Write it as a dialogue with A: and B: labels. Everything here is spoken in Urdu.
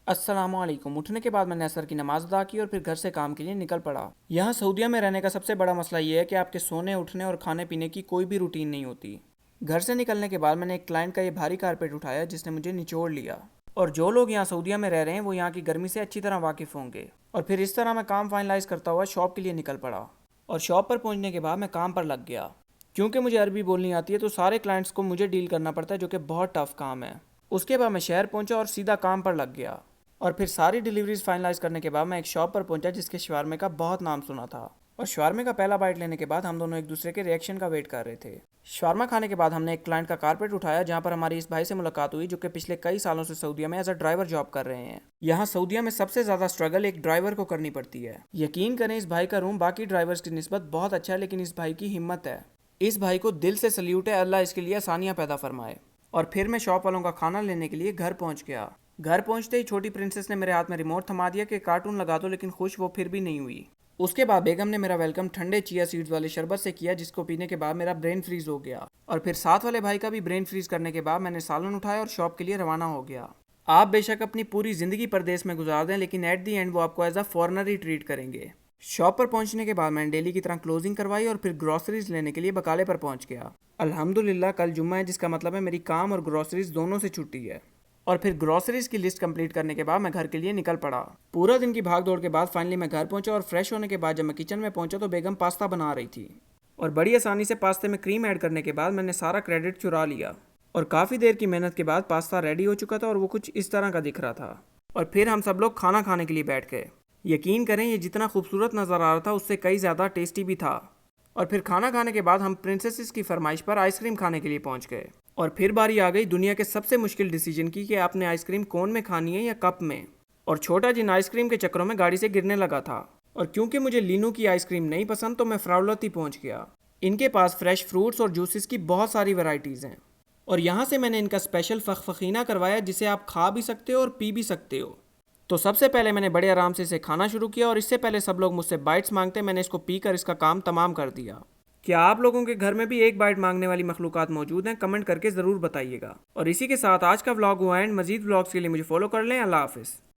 A: السلام علیکم۔ اٹھنے کے بعد میں نے عصر کی نماز ادا کی اور پھر گھر سے کام کے لیے نکل پڑا۔ یہاں سعودیہ میں رہنے کا سب سے بڑا مسئلہ یہ ہے کہ آپ کے سونے اٹھنے اور کھانے پینے کی کوئی بھی روٹین نہیں ہوتی۔ گھر سے نکلنے کے بعد میں نے ایک کلائنٹ کا یہ بھاری کارپیٹ اٹھایا جس نے مجھے نچوڑ لیا، اور جو لوگ یہاں سعودیہ میں رہ رہے ہیں وہ یہاں کی گرمی سے اچھی طرح واقف ہوں گے۔ اور پھر اس طرح میں کام فائنلائز کرتا ہوا شاپ کے لیے نکل پڑا، اور شاپ پر پہنچنے کے بعد میں کام پر لگ گیا۔ کیونکہ مجھے عربی بولنی آتی ہے تو سارے کلائنٹس کو مجھے ڈیل کرنا پڑتا ہے، جو کہ بہت ٹف کام ہے۔ اس کے بعد میں شہر پہنچا اور سیدھا کام پر لگ گیا، اور پھر ساری ڈیلیوریز فائنلائز کرنے کے بعد میں ایک شاپ پر پہنچا جس کے شاورمے کا بہت نام سنا تھا، اور شاورمے کا پہلا بائٹ لینے کے بعد ہم دونوں ایک دوسرے کے ریئیکشن کا ویٹ کر رہے تھے۔ شاورما کھانے کے بعد ہم نے ایک کلائنٹ کا کارپیٹ اٹھایا جہاں پر ہماری اس بھائی سے ملاقات ہوئی جو کہ پچھلے کئی سالوں سے سعودیہ میں ایز اے ڈرائیور جاب کر رہے ہیں۔ یہاں سعودیہ میں سب سے زیادہ اسٹرگل ایک ڈرائیور کو کرنی پڑتی ہے۔ یقین کریں اس بھائی کا روم باقی ڈرائیورز کی نسبت بہت اچھا ہے، لیکن اس بھائی کی ہمت ہے۔ اس بھائی کو دل سے سلیوٹ ہے، اللہ اس کے لیے آسانیاں پیدا فرمائے۔ اور پھر میں شاپ والوں کا کھانا لینے کے لیے گھر پہنچ گیا۔ گھر پہنچتے ہی چھوٹی پرنسس نے میرے ہاتھ میں ریموٹ تھما دیا کہ کارٹون لگا دو، لیکن خوش وہ پھر بھی نہیں ہوئی۔ اس کے بعد بیگم نے میرا ویلکم ٹھنڈے چیا سیڈز والے شربت سے کیا جس کو پینے کے بعد میرا برین فریز ہو گیا، اور پھر ساتھ والے بھائی کا بھی برین فریز کرنے کے بعد میں نے سالن اٹھایا اور شاپ کے لیے روانہ ہو گیا۔ آپ بے شک اپنی پوری زندگی پردیس میں گزار دیں، لیکن ایٹ دی اینڈ وہ آپ کو ایز اے فارنر ہی ٹریٹ کریں گے۔ شاپ پر پہنچنے کے بعد میں نے ڈیلی کی طرح کلوزنگ کروائی اور پھر گروسریز لینے کے لیے بکالے پر پہنچ گیا۔ الحمدللہ کل جمعہ ہے، جس کا مطلب ہے میری کام اور گروسریز دونوں سے چھٹی ہے۔ اور پھر گروسریز کی لسٹ کمپلیٹ کرنے کے بعد میں گھر کے لیے نکل پڑا۔ پورا دن کی بھاگ دوڑ کے بعد فائنلی میں گھر پہنچا، اور فریش ہونے کے بعد جب میں کچن میں پہنچا تو بیگم پاستا بنا رہی تھی، اور بڑی آسانی سے پاستے میں کریم ایڈ کرنے کے بعد میں نے سارا کریڈٹ چرا لیا، اور کافی دیر کی محنت کے بعد پاستا ریڈی ہو چکا تھا اور وہ کچھ اس طرح کا دکھ رہا تھا۔ اور پھر ہم سب لوگ کھانا کھانے کے لیے بیٹھ گئے۔ یقین کریں یہ جتنا خوبصورت نظر آ رہا تھا اس سے کئی زیادہ ٹیسٹی بھی تھا۔ اور پھر کھانا کھانے کے بعد ہم پرنسیسز کی فرمائش پر آئس کریم کھانے کے لیے پہنچ گئے، اور پھر باری آ گئی دنیا کے سب سے مشکل ڈیسیجن کی کہ آپ نے آئس کریم کون میں کھانی ہے یا کپ میں۔ اور چھوٹا جن آئس کریم کے چکروں میں گاڑی سے گرنے لگا تھا، اور کیونکہ مجھے لینو کی آئس کریم نہیں پسند تو میں فراولتی پہنچ گیا۔ ان کے پاس فریش فروٹس اور جوسز کی بہت ساری ورائٹیز ہیں، اور یہاں سے میں نے ان کا اسپیشل فخفخینہ کروایا جسے آپ کھا بھی سکتے ہو اور پی بھی سکتے ہو۔ تو سب سے پہلے میں نے بڑے آرام سے اسے کھانا شروع کیا، اور اس سے پہلے سب لوگ مجھ سے بائٹس مانگتے میں نے اس کو پی کر اس کا کام تمام کر دیا۔ کیا آپ لوگوں کے گھر میں بھی ایک بائٹ مانگنے والی مخلوقات موجود ہیں؟ کمنٹ کر کے ضرور بتائیے گا۔ اور اسی کے ساتھ آج کا ولاگ ہوا اینڈ، مزید ولاگز کے لیے مجھے فالو کر لیں۔ اللہ حافظ۔